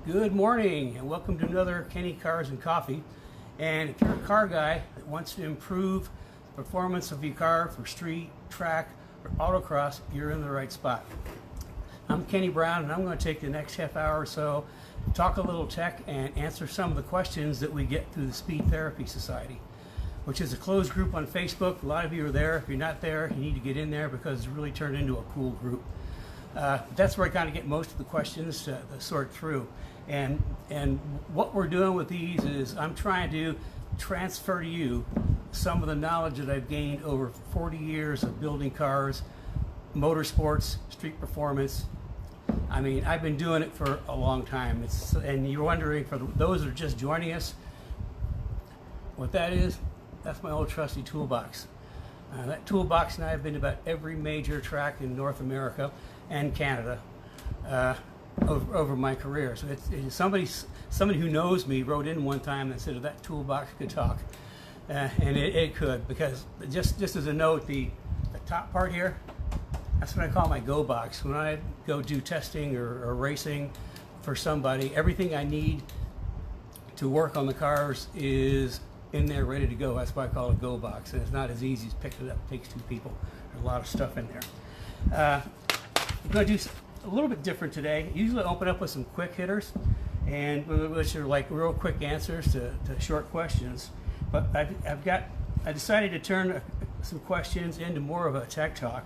Good morning and welcome to another Kenny Cars and Coffee. And if you're a car guy that wants to improve the performance of your car for street, track, or autocross, you're in the right spot. I'm Kenny Brown and I'm going to take the next half hour or so, talk a little tech and answer some of the questions that we get through the Speed Therapy Society, which is a closed group on Facebook. A lot of you are there. If you're not there, you need to get in there because it's really turned into a cool group. That's where I kind of get most of the questions to sort through. And what we're doing with these is I'm trying to transfer to you some of the knowledge that I've gained over 40 years of building cars, motorsports, street performance. I mean, I've been doing it for a long time. And you're wondering, for those that are just joining us, what that is, that's my old trusty toolbox. That toolbox and I have been to about every major track in North America and Canada over my career. So it's somebody who knows me wrote in one time and said that toolbox could talk, and it could, because just as a note, the top part here, that's what I call my go box. When I go do testing or racing for somebody, everything I need to work on the cars is in there ready to go. That's why I call it go box, and it's not as easy as picking it up. It takes two people. There's a lot of stuff in there. I'm going to do a little bit different today. Usually I open up with some quick hitters, and which are like real quick answers to short questions. But I decided to turn some questions into more of a tech talk.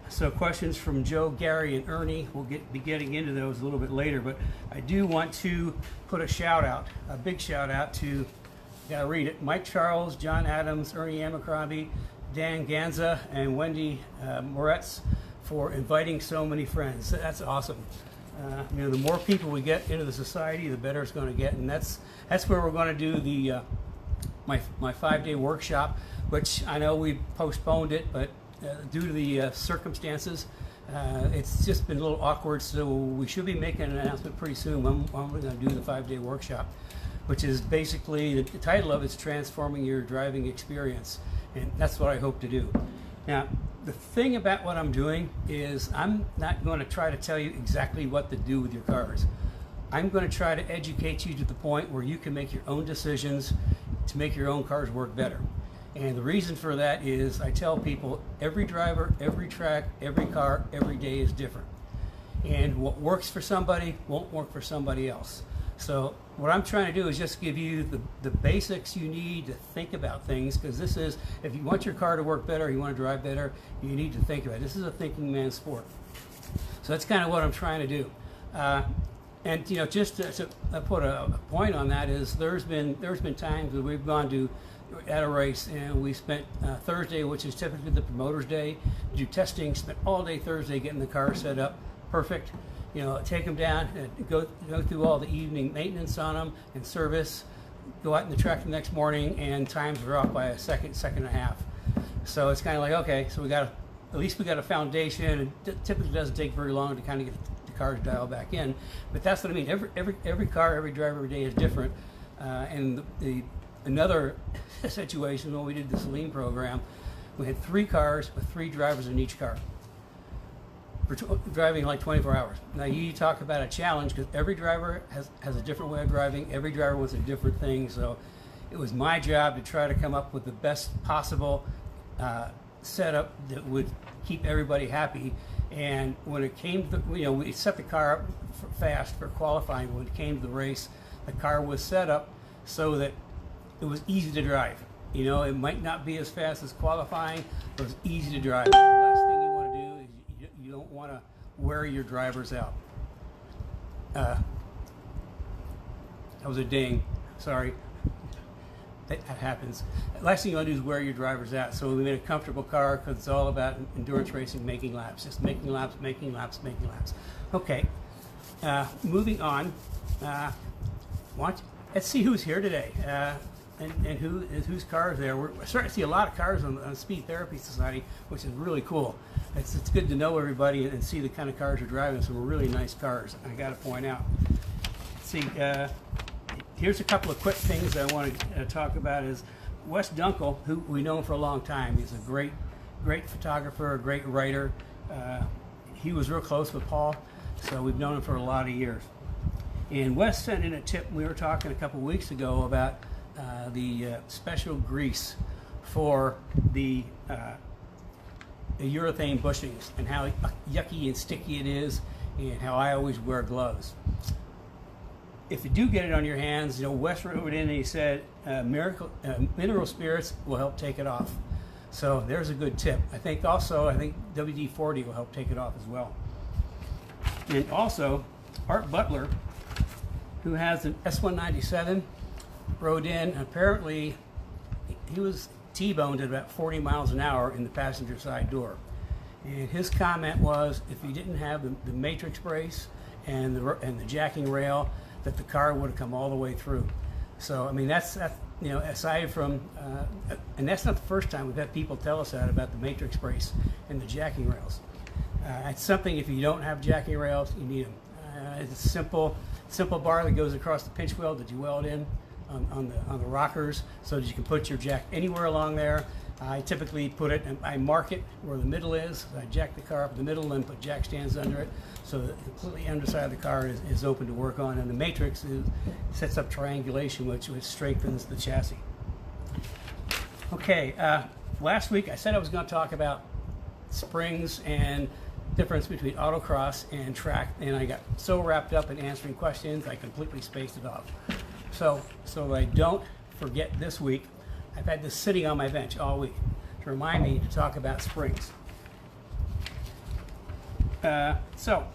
So questions from Joe, Gary, and Ernie. We'll be getting into those a little bit later. But I do want to put a shout out, a big shout out to, gotta read it, Mike Charles, John Adams, Ernie Abercrombie, Dan Ganza, and Wendy Moretz, for inviting so many friends. That's awesome. The more people we get into the society, the better it's going to get, and that's where we're going to do the my 5-day workshop, which I know we postponed it, but due to the circumstances, it's just been a little awkward. So we should be making an announcement pretty soon when we're going to do the 5-day workshop, which is basically, the title of it's Transforming Your Driving Experience, and that's what I hope to do. Now, the thing about what I'm doing is I'm not going to try to tell you exactly what to do with your cars. I'm going to try to educate you to the point where you can make your own decisions to make your own cars work better. And the reason for that is I tell people every driver, every track, every car, every day is different. And what works for somebody won't work for somebody else. So what I'm trying to do is just give you the basics you need to think about things, because this is, if you want your car to work better, you want to drive better, you need to think about it. This is a thinking man's sport. So that's kind of what I'm trying to do. And just to put a point on that is there's been times where we've gone to at a race and we spent Thursday, which is typically the promoter's day, do testing, spent all day Thursday getting the car set up perfect. Take them down and go through all the evening maintenance on them and service, go out in the track the next morning, and times are off by a second and a half. So it's kind of like, okay, so at least we got a foundation. It typically doesn't take very long to kind of get the cars dialed back in. But that's what I mean. Every car, every driver, every day is different. And another situation when we did the Saline program, we had 3 cars with 3 drivers in each car. For driving like 24 hours. Now you talk about a challenge, because every driver has a different way of driving. Every driver wants a different thing. So it was my job to try to come up with the best possible setup that would keep everybody happy. And when it came to we set the car up fast for qualifying. When it came to the race, the car was set up so that it was easy to drive. It might not be as fast as qualifying, but it was easy to drive. The last thing you want to do is you don't want to wear your drivers out. That was a ding. Sorry. That happens. The last thing you want to do is wear your drivers out. So we made a comfortable car, because it's all about endurance racing, making laps. Just making laps, making laps, making laps. Okay. Moving on. Let's see who's here today. And whose cars there. We're starting to see a lot of cars on the Speed Therapy Society, which is really cool. It's good to know everybody and see the kind of cars you're driving. Some really nice cars, I got to point out. See, here's a couple of quick things I want to talk about. Is Wes Dunkel, who we know for a long time. He's a great photographer, a great writer. He was real close with Paul, so we've known him for a lot of years. And Wes sent in a tip. We were talking a couple weeks ago about the special grease for the urethane bushings and how yucky and sticky it is, and how I always wear gloves. If you do get it on your hands, Wes wrote it in and he said mineral spirits will help take it off. So there's a good tip. I think WD-40 will help take it off as well. And also, Art Butler, who has an S197, wrote in, apparently he was T-boned at about 40 miles an hour in the passenger side door. And his comment was, if he didn't have the matrix brace and the jacking rail, that the car would have come all the way through. So I mean, that's aside from, and that's not the first time we've had people tell us that about the matrix brace and the jacking rails. It's something, if you don't have jacking rails, you need them. It's a simple bar that goes across the pinch weld that you weld in on the rockers, so that you can put your jack anywhere along there. I typically I mark it where the middle is. I jack the car up in the middle and put jack stands under it, so that the completely underside of the car is open to work on. And the matrix sets up triangulation, which strengthens the chassis. Okay, last week I said I was going to talk about springs and difference between autocross and track, and I got so wrapped up in answering questions I completely spaced it off. So I don't forget this week, I've had this sitting on my bench all week to remind me to talk about springs. So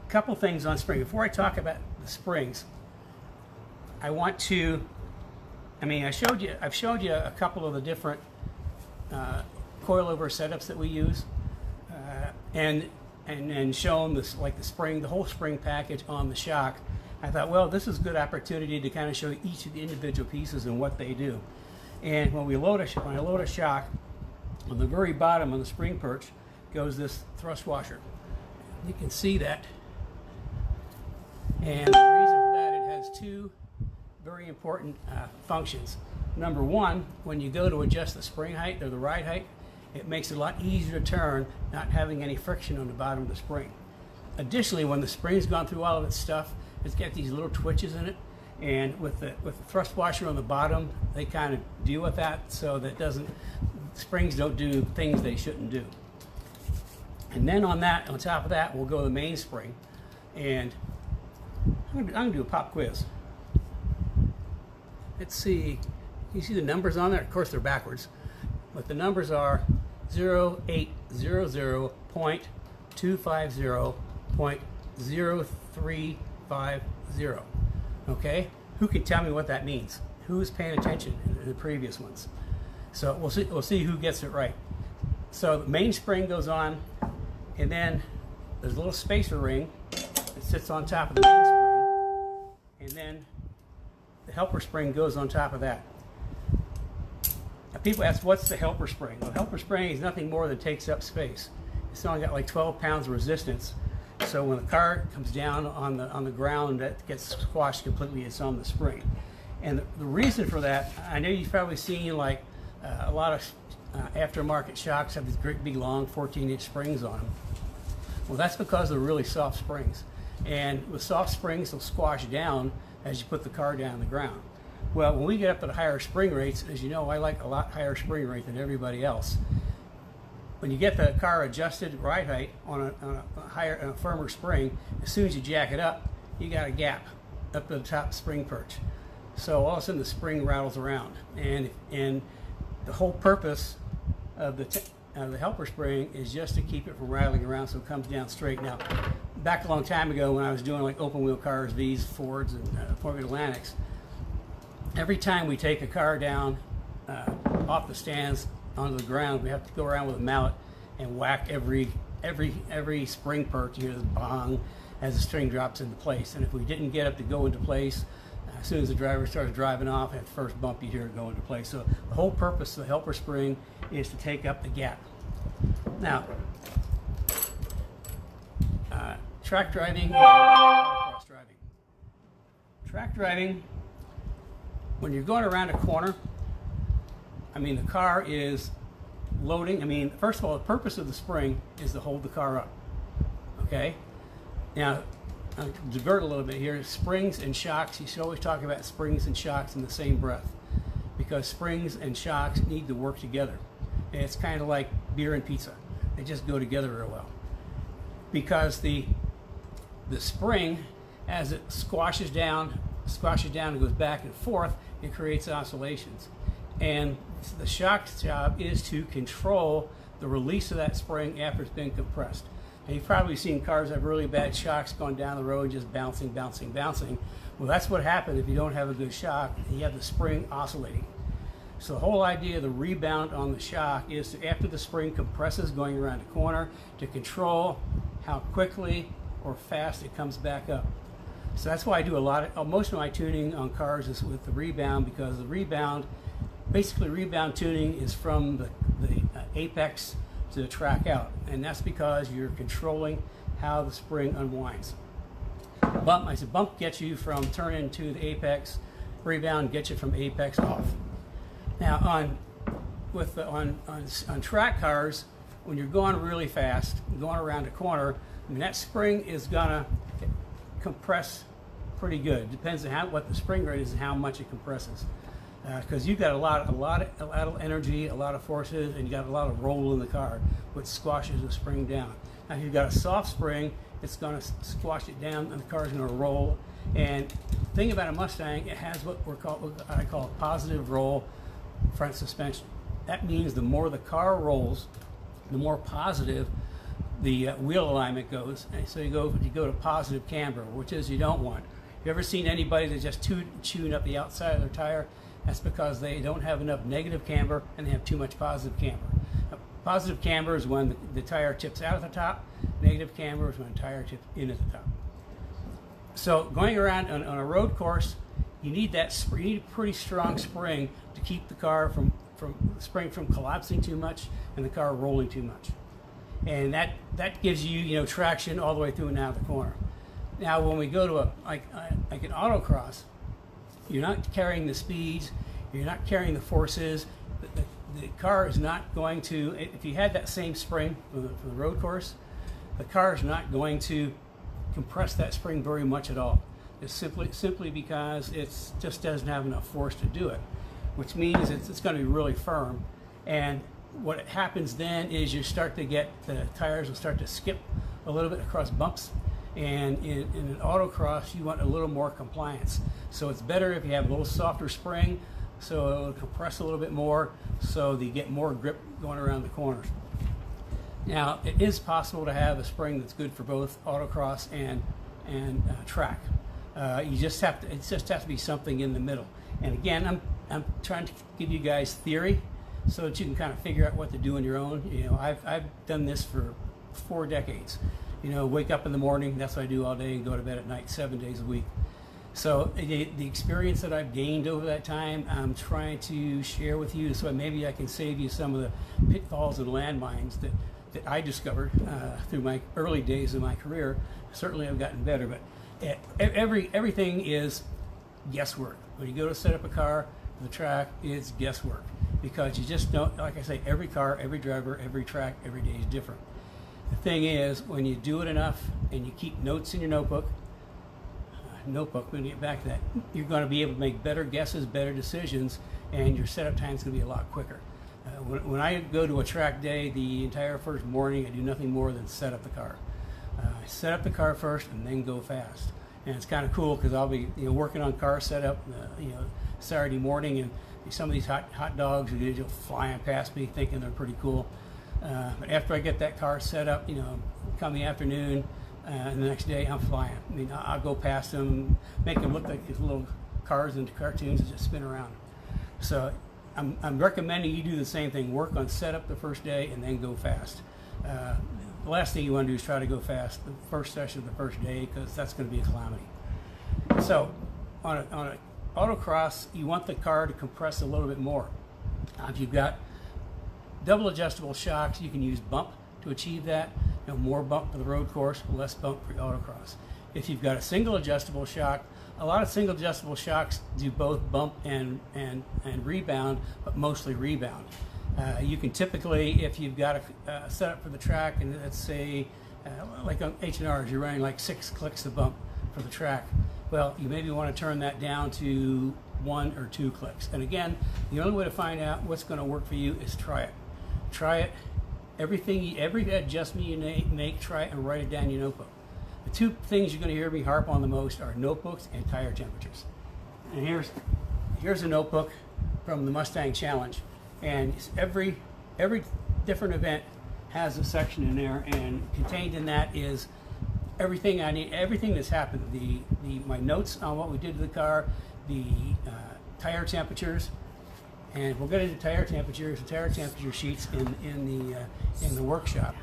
a couple things on spring. Before I talk about the springs, I've showed you a couple of the different coilover setups that we use, and shown this, like the whole spring package on the shock. I thought, well, this is a good opportunity to kind of show each of the individual pieces and what they do. And when I load a shock, on the very bottom of the spring perch goes this thrust washer. You can see that. And the reason for that, it has two very important functions. Number one, when you go to adjust the spring height or the ride height, it makes it a lot easier to turn, not having any friction on the bottom of the spring. Additionally, when the spring's gone through all of its stuff, it's got these little twitches in it, and with the thrust washer on the bottom, they kind of deal with that, so that springs don't do things they shouldn't do. And then on top of that, we'll go to the mainspring, and I'm gonna do a pop quiz. Let's see. You see the numbers on there? Of course, they're backwards, but the numbers are 0800.250.0350. Okay, who can tell me what that means? Who is paying attention in the previous ones? So we'll see who gets it right. So the mainspring goes on, and then there's a little spacer ring that sits on top of the mainspring, and then the helper spring goes on top of that. Now people ask, what's the helper spring? Well, the helper spring is nothing more than takes up space. It's only got like 12 pounds of resistance. So when the car comes down on the ground, that gets squashed completely. It's on the spring. And the reason for that, I know you've probably seen like a lot of aftermarket shocks have these great big long 14-inch springs on them. Well, that's because they're really soft springs. And with soft springs, they'll squash down as you put the car down on the ground. Well, when we get up to the higher spring rates, as you know, I like a lot higher spring rate than everybody else. When you get the car adjusted ride height on a firmer spring, as soon as you jack it up, you got a gap up to the top spring perch. So all of a sudden the spring rattles around, and the whole purpose of the helper spring is just to keep it from rattling around, so it comes down straight. Now, back a long time ago when I was doing like open wheel cars, V's, Fords, and Ford Atlantics, every time we take a car down off the stands onto the ground, we have to go around with a mallet and whack every spring perch. You hear this bong as the string drops into place. And if we didn't get it to go into place, as soon as the driver starts driving off, at the first bump you hear it go into place. So the whole purpose of the helper spring is to take up the gap. Now, track driving, autocross driving. Track driving, when you're going around a corner, I mean, the car is loading. I mean, first of all, the purpose of the spring is to hold the car up. Okay? Now, divert a little bit here. Springs and shocks, you should always talk about springs and shocks in the same breath, because springs and shocks need to work together. And it's kind of like beer and pizza. They just go together real well. Because the spring, as it squashes down and goes back and forth, it creates oscillations. And the shock's job is to control the release of that spring after it's been compressed. And you've probably seen cars that have really bad shocks going down the road, just bouncing, bouncing, bouncing. Well, that's what happens if you don't have a good shock and you have the spring oscillating. So the whole idea of the rebound on the shock is to, after the spring compresses going around the corner, to control how quickly or fast it comes back up. So that's why I do most of my tuning on cars is with the rebound, because the rebound, basically rebound tuning is from the apex to the track out, and that's because you're controlling how the spring unwinds. Bump gets you from turning to the apex, rebound gets you from apex off. Now on track cars, when you're going really fast, going around a corner, I mean, that spring is gonna compress pretty good. It depends on what the spring rate is and how much it compresses. Because you've got a lot of energy, a lot of forces, and you got a lot of roll in the car, which squashes the spring down. Now, if you've got a soft spring, it's going to squash it down, and the car's going to roll. And the thing about a Mustang, it has what I call a positive roll front suspension. That means the more the car rolls, the more positive the wheel alignment goes. And so you go to positive camber, which is you don't want. You ever seen anybody that just chewing up the outside of their tire? That's because they don't have enough negative camber and they have too much positive camber. Positive camber is when the tire tips out at the top. Negative camber is when the tire tips in at the top. So going around on a road course, you need a pretty strong spring to keep the car from collapsing too much and the car rolling too much. And that gives you traction all the way through and out of the corner. Now when we go to like an autocross, you're not carrying the speeds, you're not carrying the forces. The car is not going to, if you had that same spring from the road course, the car is not going to compress that spring very much at all. It's simply because it just doesn't have enough force to do it, which means it's going to be really firm. And what happens then is the tires will start to skip a little bit across bumps. And in an autocross, you want a little more compliance. So it's better if you have a little softer spring, so it'll compress a little bit more, so that you get more grip going around the corners. Now, it is possible to have a spring that's good for both autocross and track. It just has to be something in the middle. And again, I'm trying to give you guys theory so that you can kind of figure out what to do on your own. I've done this for 4 decades. Wake up in the morning, that's what I do all day, and go to bed at night 7 days a week. So the experience that I've gained over that time, I'm trying to share with you so maybe I can save you some of the pitfalls and landmines that I discovered through my early days of my career. Certainly I've gotten better, but everything is guesswork. When you go to set up a car for the track, it's guesswork. Because you just don't, like I say, every car, every driver, every track, every day is different. The thing is, when you do it enough and you keep notes in your notebook, we're going to get back to that, you're going to be able to make better guesses, better decisions, and your setup time is going to be a lot quicker. When I go to a track day, the entire first morning, I do nothing more than set up the car. I set up the car first and then go fast. And it's kind of cool because I'll be working on car setup Saturday morning, and some of these hot dogs are flying past me thinking they're pretty cool. But after I get that car set up, come the afternoon, and the next day I'm flying. I mean, I'll go past them, make them look like these little cars in cartoons that just spin around. So I'm recommending you do the same thing. Work on setup the first day and then go fast. The last thing you want to do is try to go fast the first session of the first day, because that's going to be a calamity. So on an autocross, you want the car to compress a little bit more. If you've got double adjustable shocks, you can use bump to achieve that. More bump for the road course, less bump for autocross. If you've got a single adjustable shock, a lot of single adjustable shocks do both bump and rebound, but mostly rebound. You can typically, if you've got a setup for the track, and let's say like on H&Rs, you're running like 6 clicks a bump for the track. Well, you maybe want to turn that down to 1 or 2 clicks. And again, the only way to find out what's going to work for you is try it. Try it. Every adjustment you make, try it and write it down in your notebook. The 2 things you're going to hear me harp on the most are notebooks and tire temperatures. And here's a notebook from the Mustang Challenge, and every different event has a section in there, and contained in that is everything I need, everything that's happened, my notes on what we did to the car, the tire temperatures, and we'll get into tire temperatures and tire temperature sheets in the workshop,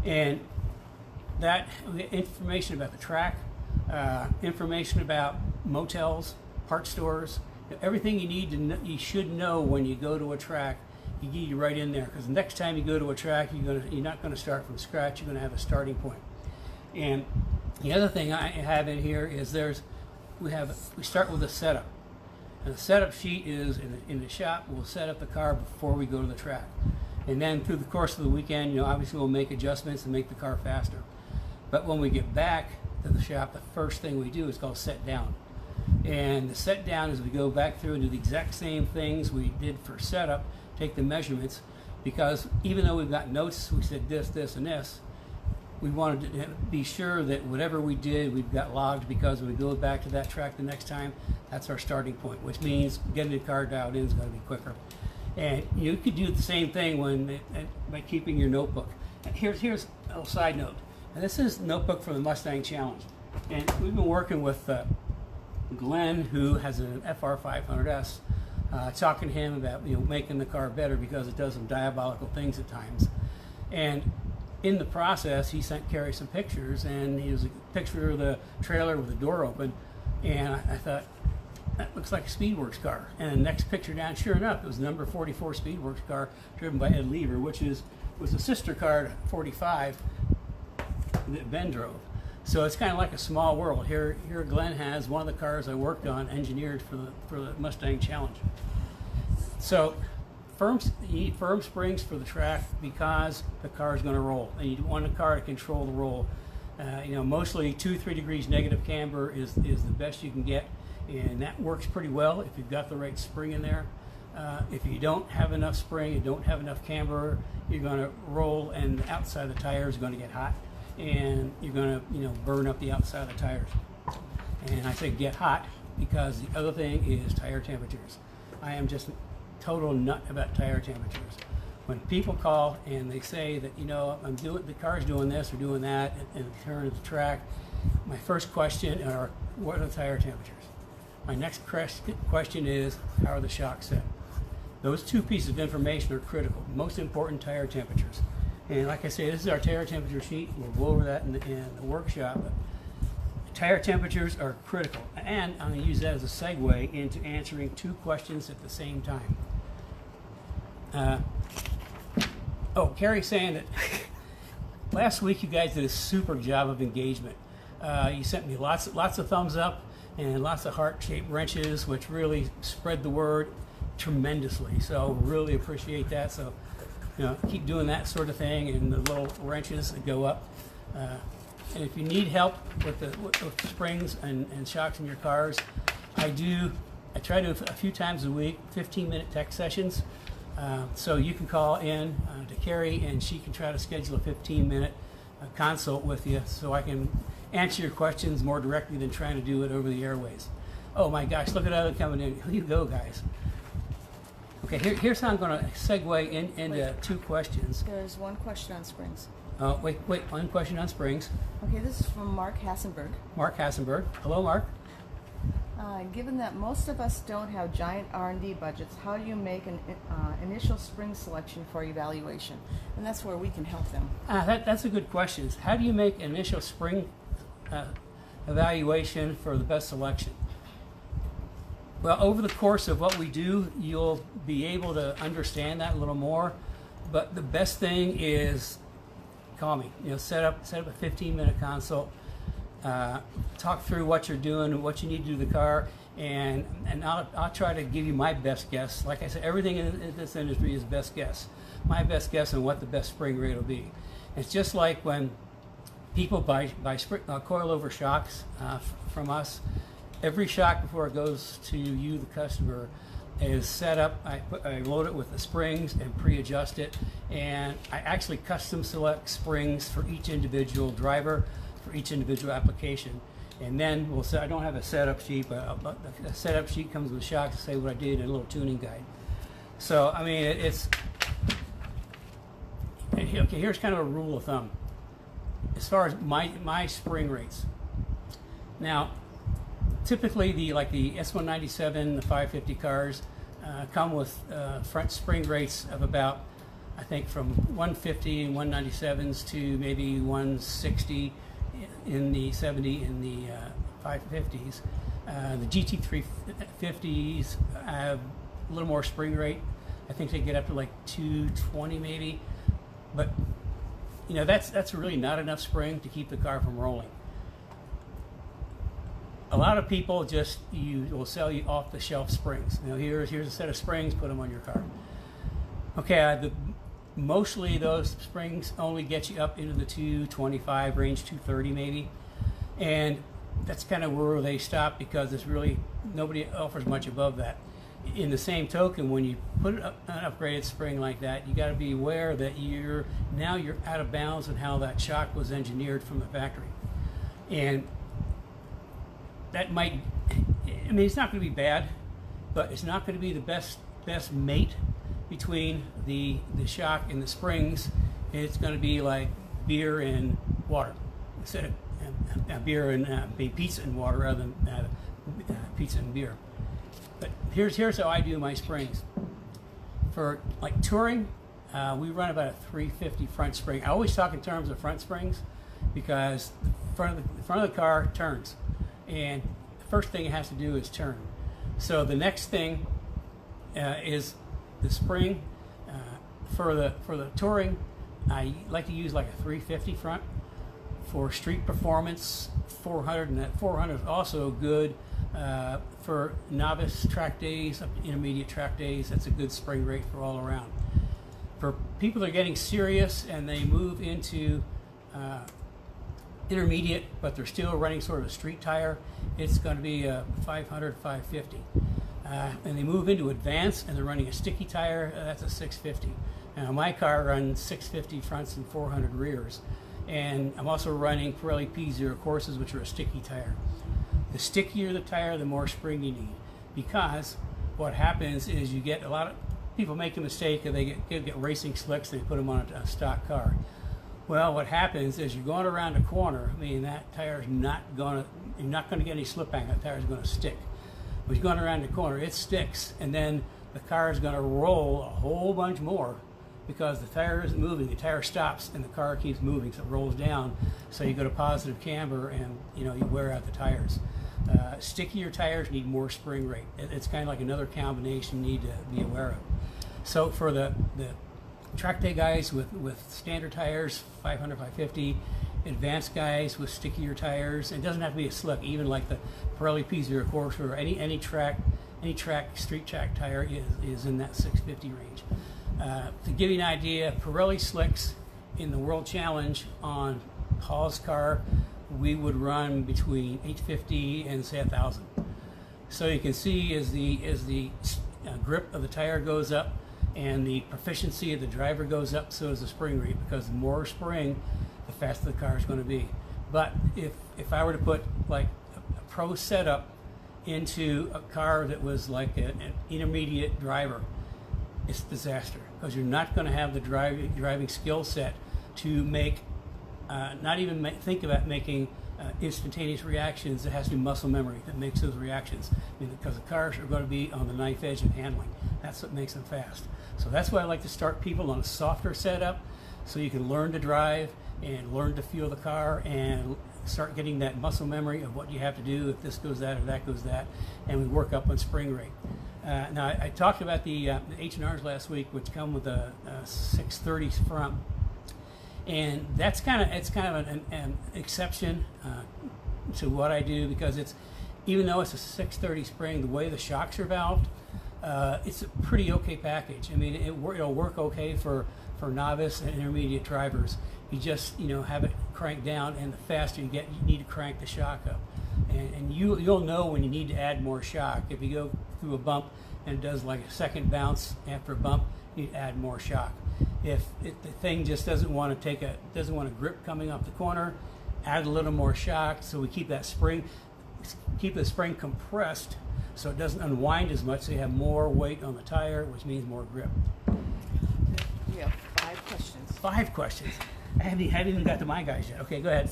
and that information about the track, information about motels, parts stores, everything you need to know, you should know when you go to a track. You need to write in there, because the next time you go to a track, you're not going to start from scratch. You're going to have a starting point. And the other thing I have in here is we start with a setup. And the setup sheet is in the shop. We'll set up the car before we go to the track, and then through the course of the weekend, obviously we'll make adjustments and make the car faster. But when we get back to the shop, the first thing we do is called set down. And the set down is we go back through and do the exact same things we did for setup, take the measurements, because even though we've got notes, we said this, and this, we wanted to be sure that whatever we did, we've got logged, because when we go back to that track the next time, that's our starting point, which means getting the car dialed in is going to be quicker. And you could do the same thing by keeping your notebook. Here's a little side note. And this is a notebook for the Mustang Challenge. And we've been working with Glenn, who has an FR500S, talking to him about making the car better, because it does some diabolical things at times. And in the process, he sent Carrie some pictures, and he was a picture of the trailer with the door open, and I thought, that looks like a Speedworks car. And the next picture down, sure enough, it was number 44 Speedworks car driven by Ed Lever, which was a sister car to 45 that Ben drove. So it's kind of like a small world. Here Glenn has one of the cars I worked on, engineered for the Mustang Challenge. So you need firm springs for the track, because the car is going to roll, and you want a car to control the roll. Mostly 2-3 degrees negative camber is the best you can get, and that works pretty well if you've got the right spring in there. If you don't have enough spring, you don't have enough camber, you're going to roll, and the outside of the tire is going to get hot, and you're going to burn up the outside of the tires. And I say get hot because the other thing is tire temperatures. I am just total nut about tire temperatures. When people call and they say that the car's doing this or doing that, and turn at the track, my first question are, what are the tire temperatures? My next question is, how are the shocks set? Those 2 pieces of information are critical. Most important, tire temperatures. And like I say, this is our tire temperature sheet. We'll go over that in the workshop. But tire temperatures are critical. And I'm going to use that as a segue into answering 2 questions at the same time. Carrie's saying that last week you guys did a super job of engagement. You sent me lots of thumbs up and lots of heart-shaped wrenches, which really spread the word tremendously. So really appreciate that. So keep doing that sort of thing, and the little wrenches that go up. And if you need help with the springs and shocks in your cars, I try to a few times a week, 15-minute tech sessions. So you can call in to Carrie, and she can try to schedule a 15-minute consult with you, so I can answer your questions more directly than trying to do it over the airways. Oh my gosh, look at other coming in. Here you go, guys. Okay, here's how I'm going to segue into 2 questions. There's one question on springs. Wait, one question on springs. Okay, this is from Mark Hassenberg. Mark Hassenberg. Hello, Mark. Given that most of us don't have giant R&D budgets, how do you make an initial spring selection for evaluation? And that's where we can help them. That's a good question. How do you make an initial spring evaluation for the best selection? Well, over the course of what we do, you'll be able to understand that a little more. But the best thing is call me. Set up a 15-minute consult. Talk through what you're doing, what you need to do to the car, and I'll try to give you my best guess. Like I said, everything in this industry is best guess. My best guess on what the best spring rate will be. It's just like when people buy coilover shocks from us. Every shock before it goes to you, the customer, is set up. I load it with the springs and pre-adjust it, and I actually custom select springs for each individual driver, for each individual application. And then we'll say, I don't have a setup sheet, but a setup sheet comes with shocks to say what I did and a little tuning guide. So, I mean, okay, here's kind of a rule of thumb. As far as my spring rates. Now, typically the S197, the 550 cars come with front spring rates of about, I think, from 150 and 197s to maybe 160 in the 70 in the 550s. The GT350s have a little more spring rate. I think they get up to like 220 maybe, but you know that's really not enough spring to keep the car from rolling. A lot of people will sell you off-the-shelf springs. You know, here's a set of springs, put them on your car. Okay, mostly those springs only get you up into the 225 range, 230 maybe, and that's kind of where they stop because it's really nobody offers much above that. In the same token, when you put an upgraded spring like that, you got to be aware that you're out of bounds on how that shock was engineered from the factory, and that might, I mean, it's not going to be bad, but it's not going to be the best mate between the shock and the springs. It's going to be like beer and water instead of beer and pizza and water rather than pizza and beer. But here's how I do my springs. For like touring, we run about a 350 front spring. I always talk in terms of front springs because the front of the car turns. And the first thing it has to do is turn. So the next thing is the spring. For the touring, I like to use like a 350 front. For street performance, 400, and that 400 is also good. For novice track days, up to intermediate track days, that's a good spring rate for all around. For people that are getting serious and they move into intermediate, but they're still running sort of a street tire, it's going to be a 500, 550. And they move into advanced and they're running a sticky tire, that's a 650. Now my car runs 650 fronts and 400 rears. And I'm also running Pirelli P0 courses, which are a sticky tire. The stickier the tire, the more spring you need. Because what happens is you get a lot of people make the mistake of they get racing slicks and they put them on a stock car. Well, what happens is you're going around a corner. I mean, that tire's you're not going to get any slip bang. That tire's going to stick. When you're going around the corner, it sticks, and then the car is going to roll a whole bunch more because the tire isn't moving. The tire stops, and the car keeps moving, so it rolls down. So you go to positive camber, and you wear out the tires. Stickier tires need more spring rate. It's kind of like another combination you need to be aware of. So for the track day guys with standard tires, 500, 550, advanced guys with stickier tires, it doesn't have to be a slick, even like the Pirelli P0 course or any street track tire is in that 650 range. To give you an idea, Pirelli slicks in the World Challenge on Paul's car, we would run between 850 and say 1,000. So you can see as the grip of the tire goes up and the proficiency of the driver goes up, so does the spring rate, because the more spring, the faster the car is going to be. But if I were to put like a pro setup into a car that was like an intermediate driver, it's a disaster, because you're not going to have the driving skill set to make, think about making instantaneous reactions. It has to be muscle memory that makes those reactions, because the cars are going to be on the knife edge of handling. That's what makes them fast. So that's why I like to start people on a softer setup, so you can learn to drive and learn to feel the car and start getting that muscle memory of what you have to do if this goes that or that goes that, and we work up on spring rate. Now I talked about the H&Rs last week, which come with a 630 front, and it's kind of an exception to what I do, because even though it's a 630 spring, the way the shocks are valved, it's a pretty okay package. I mean, it'll work okay for novice and intermediate drivers. You just have it crank down, and the faster you get, you need to crank the shock up. And you'll know when you need to add more shock. If you go through a bump and it does like a second bounce after a bump, you add more shock. If the thing just doesn't want to grip coming off the corner, add a little more shock so we keep the spring compressed so it doesn't unwind as much, so you have more weight on the tire, which means more grip. We have 5 questions. 5 questions. I haven't even got to my guys yet. Okay, go ahead.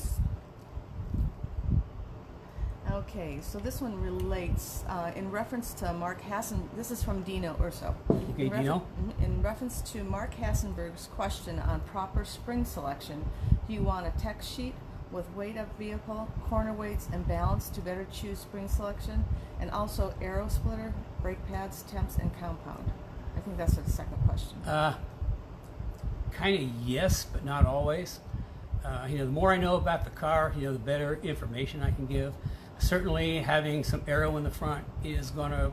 Okay, so this one relates in reference to Mark Hassan. This is from Dino Urso. Okay, Dino. In reference to Mark Hassenberg's question on proper spring selection, do you want a text sheet with weight of vehicle, corner weights, and balance to better choose spring selection, and also aero splitter, brake pads, temps, and compound? I think that's the second question. Kind of yes, but not always. The more I know about the car, the better information I can give. Certainly, having some aero in the front is going to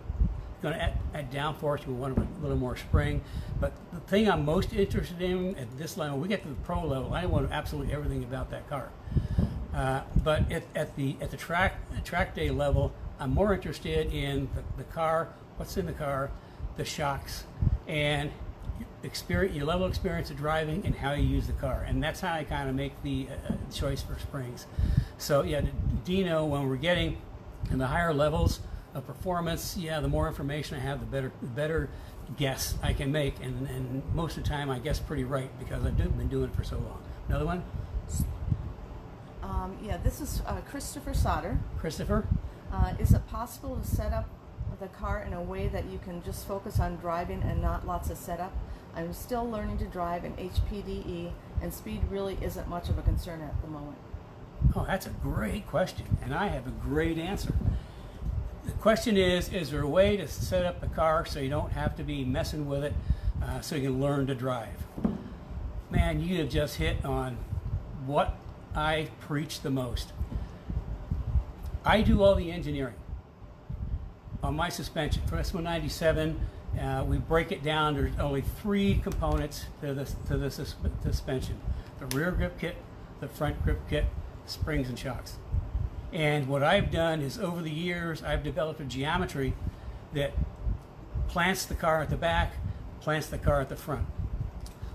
add downforce. You want a little more spring. But the thing I'm most interested in at this level, when we get to the pro level, I want absolutely everything about that car. But at the track day level, I'm more interested in the car, what's in the car, the shocks, and your level of experience of driving and how you use the car. And that's how I kind of make the choice for springs. So yeah, Dino, when we're getting in the higher levels of performance, the more information I have, the better guess I can make. And most of the time I guess pretty right because I've been doing it for so long. Another one? This is Christopher Sauter. Christopher? Is it possible to set up the car in a way that you can just focus on driving and not lots of setup? I'm still learning to drive in HPDE, and speed really isn't much of a concern at the moment. Oh, that's a great question, and I have a great answer. The question is there a way to set up the car so you don't have to be messing with it so you can learn to drive? Man, you have just hit on what I preach the most. I do all the engineering on my suspension. For S197, we break it down. There's only 3 components to the suspension: the rear grip kit, the front grip kit, springs and shocks. And what I've done is, over the years, I've developed a geometry that plants the car at the back, plants the car at the front.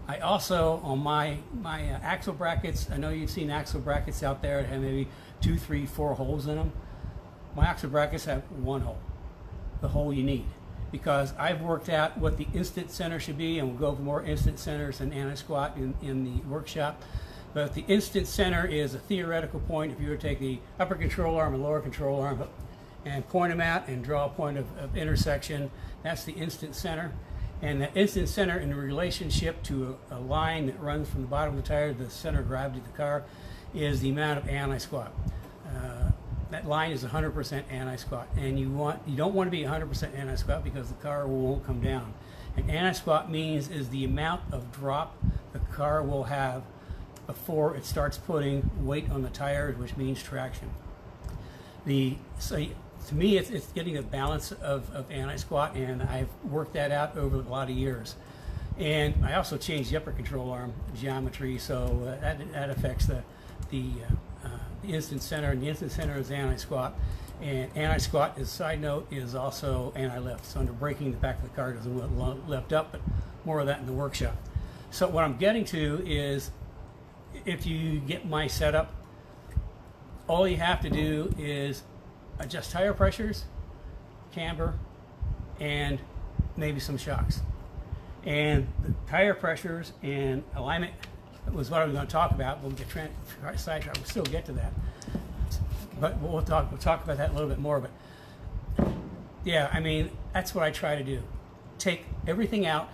I also, on my axle brackets, I know you've seen axle brackets out there that have maybe 2, 3, 4 holes in them. My axle brackets have 1 hole, the hole you need, because I've worked out what the instant center should be, and we'll go over more instant centers and anti-squat in the workshop. But the instant center is a theoretical point. If you were to take the upper control arm and lower control arm and point them out and draw a point of intersection, that's the instant center. And the instant center, in relationship to a line that runs from the bottom of the tire to the center of gravity of the car, is the amount of anti-squat. That line is 100% anti-squat, and you don't want to be 100% anti-squat because the car won't come down. And anti-squat is the amount of drop the car will have before it starts putting weight on the tires, which means traction. So to me, it's getting a balance of anti-squat, and I've worked that out over a lot of years. And I also changed the upper control arm geometry, so that affects the instant center, and the instant center is anti-squat. And anti-squat, as a side note, is also anti-lift. So under braking, the back of the car doesn't lift up, but more of that in the workshop. So what I'm getting to is, if you get my setup, all you have to do is adjust tire pressures, camber, and maybe some shocks. And the tire pressures and alignment was what I was going to talk about. We'll get sidetracked. We'll still get to that, but we'll talk about that a little bit more. But yeah, I mean, that's what I try to do: take everything out,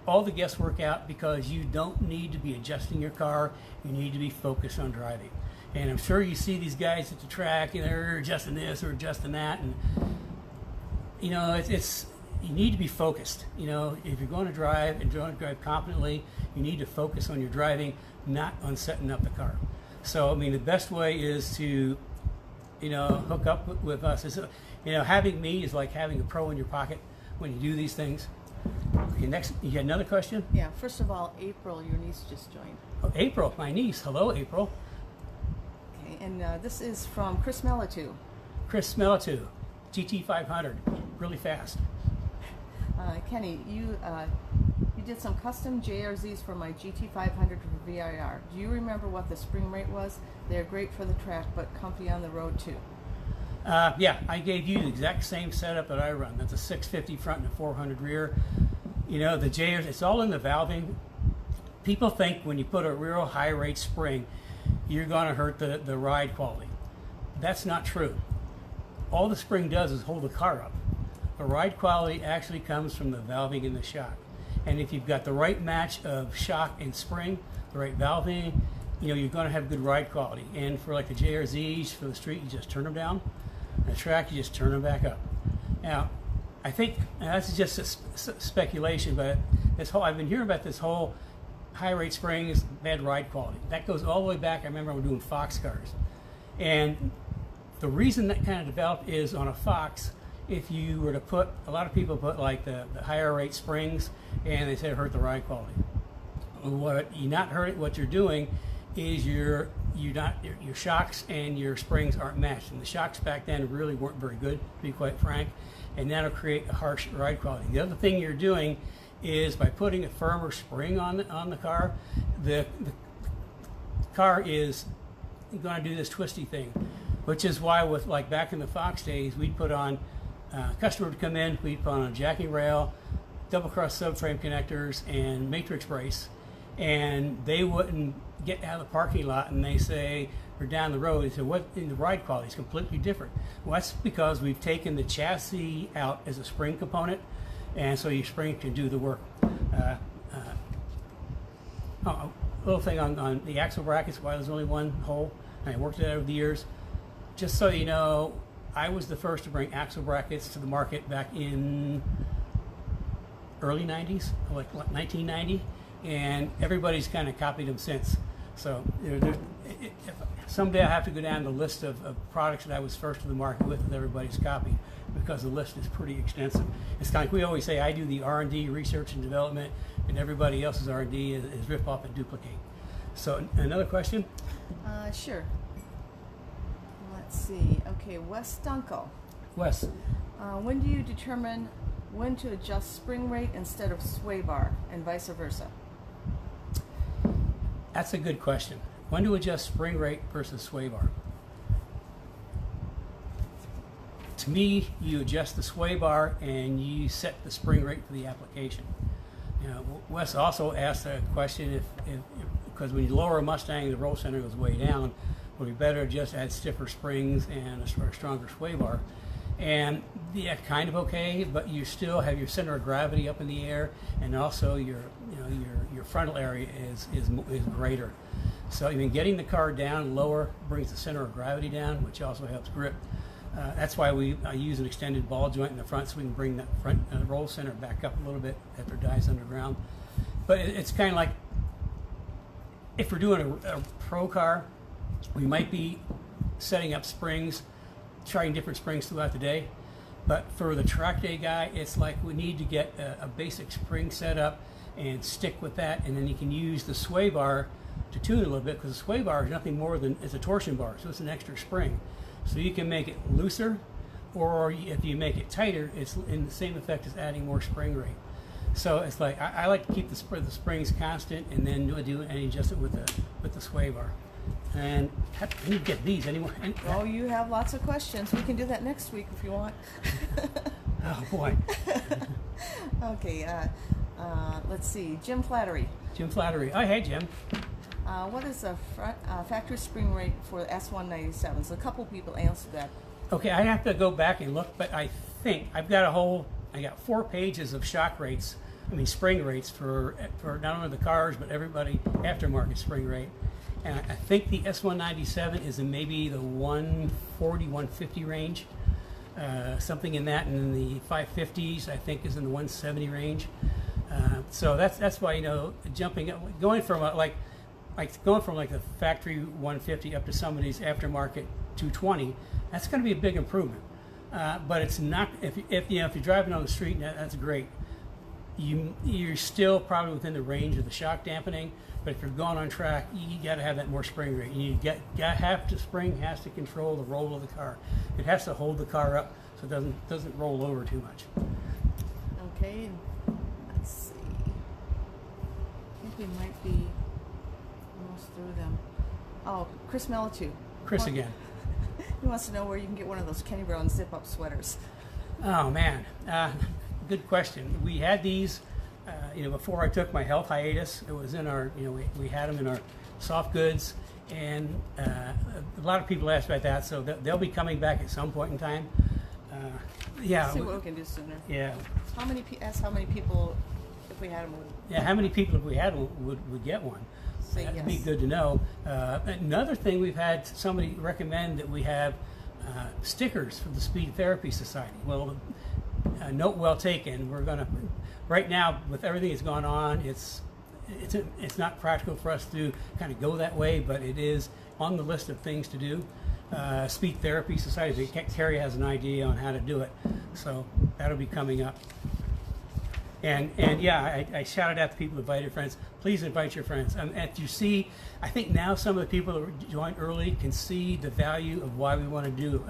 all the guesswork out, because you don't need to be adjusting your car. You need to be focused on driving. And I'm sure you see these guys at the track, and they're adjusting this or adjusting that, and it's you need to be focused. If you're going to drive and going to drive confidently, you need to focus on your driving, not on setting up the car. So I mean, the best way is to hook up with us. Having me is like having a pro in your pocket when you do these things. Okay, next, you had another question? Yeah, first of all, April, your niece just joined. Oh, April, my niece. Hello, April. and this is from Chris Melatu. Chris Melatu, GT500, really fast. Kenny, you did some custom JRZs for my GT500 for VIR. Do you remember what the spring rate was? They're great for the track, but comfy on the road too. Yeah, I gave you the exact same setup that I run. That's a 650 front and a 400 rear. You know, the JRZ, it's all in the valving. People think when you put a real high rate spring, you're going to hurt the ride quality. That's not true. All the spring does is hold the car up. The ride quality actually comes from the valving in the shock. And if you've got the right match of shock and spring, the right valving, you know, you're going to have good ride quality. And for like the JRZs for the street, you just turn them down. The track, you just turn them back up. Now, I think that's just a speculation, but I've been hearing about this whole high rate springs, bad ride quality. That goes all the way back. I remember we were doing Fox cars. And the reason that kind of developed is on a Fox, if you were to put, a lot of people put like the higher rate springs, and they say it hurt the ride quality. What you're doing is your shocks and your springs aren't matched, and the shocks back then really weren't very good, to be quite frank, and that'll create a harsh ride quality. The other thing you're doing is by putting a firmer spring on the car, the car is going to do this twisty thing, which is why with like back in the Fox days, we'd put on, customer would come in, we'd put on a jacking rail, double cross subframe connectors, and matrix brace, and they wouldn't get out of the parking lot and they say, or down the road, they say, what in the ride quality is completely different. Well, that's because we've taken the chassis out as a spring component, and so your spring can do the work. A little thing on the axle brackets, why there's only one hole. I worked it out over the years. Just so you know, I was the first to bring axle brackets to the market back in early 90s, like 1990, and everybody's kind of copied them since. So someday I have to go down the list of products that I was first to the market with that everybody's copied, because the list is pretty extensive. It's kind of like we always say, I do the R&D, research and development, and everybody else's R&D is rip off and duplicate. So another question? Sure. Let's see. Okay, Wes Dunkel. Wes. When do you determine when to adjust spring rate instead of sway bar, and vice versa? That's a good question. When to adjust spring rate versus sway bar? To me, you adjust the sway bar and you set the spring rate for the application. You know, Wes also asked a question because when you lower a Mustang, the roll center goes way down. Would be better just add stiffer springs and a stronger sway bar. And yeah, kind of okay, but you still have your center of gravity up in the air, and also your frontal area is greater. So I mean, getting the car down lower brings the center of gravity down, which also helps grip. That's why I use an extended ball joint in the front, so we can bring that front roll center back up a little bit after it dies underground. But it's kind of like, if we're doing a pro car, we might be setting up springs, trying different springs throughout the day. But for the track day guy, it's like we need to get a basic spring set up and stick with that, and then you can use the sway bar to tune it a little bit, because the sway bar is nothing more than, it's a torsion bar, so it's an extra spring. So you can make it looser, or if you make it tighter, it's in the same effect as adding more spring rate. So it's like, I like to keep the springs constant, and then do any adjustment with the sway bar. And I need to get these anymore. Oh, you have lots of questions. We can do that next week if you want. Oh boy. Okay, let's see. Jim Flattery. Jim Flattery. Oh, hey Jim. What is the factory spring rate for the S197? So a couple people answered that. Okay, I have to go back and look, but I think I got 4 pages of shock rates, spring rates for not only the cars, but everybody aftermarket spring rate. And I think the S197 is in maybe the 140, 150 range, something in that, and then the 550s I think is in the 170 range. So that's why, going from the factory 150 up to somebody's aftermarket 220, that's going to be a big improvement. But it's not, if you're driving on the street, that's great. you're still probably within the range of the shock dampening. But if you're going on track, you got to have that more spring rate. The spring has to control the roll of the car. It has to hold the car up so it doesn't roll over too much. Okay, let's see. I think we might be almost through them. Oh, Chris Melitu. Chris again. He wants to know where you can get one of those Kenny Brown zip-up sweaters. Oh man, good question. We had these. Before I took my health hiatus, it was in our, we had them in our soft goods, and a lot of people asked about that, so they'll be coming back at some point in time. Yeah. See what we can do sooner. Yeah. How many people, if we had them, would? Yeah, how many people, if we had them, would get one? Say That'd yes. be good to know. Another thing, we've had somebody recommend that we have stickers for the Speed Therapy Society. Well, note well taken. We're gonna. Right now, with everything that's gone on, it's not practical for us to kind of go that way, but it is on the list of things to do. Speech Therapy Society, Carrie has an idea on how to do it, so that'll be coming up. And yeah, I shouted out to people who invited friends. Please invite your friends. And you see, I think now some of the people that joined early can see the value of why we want to do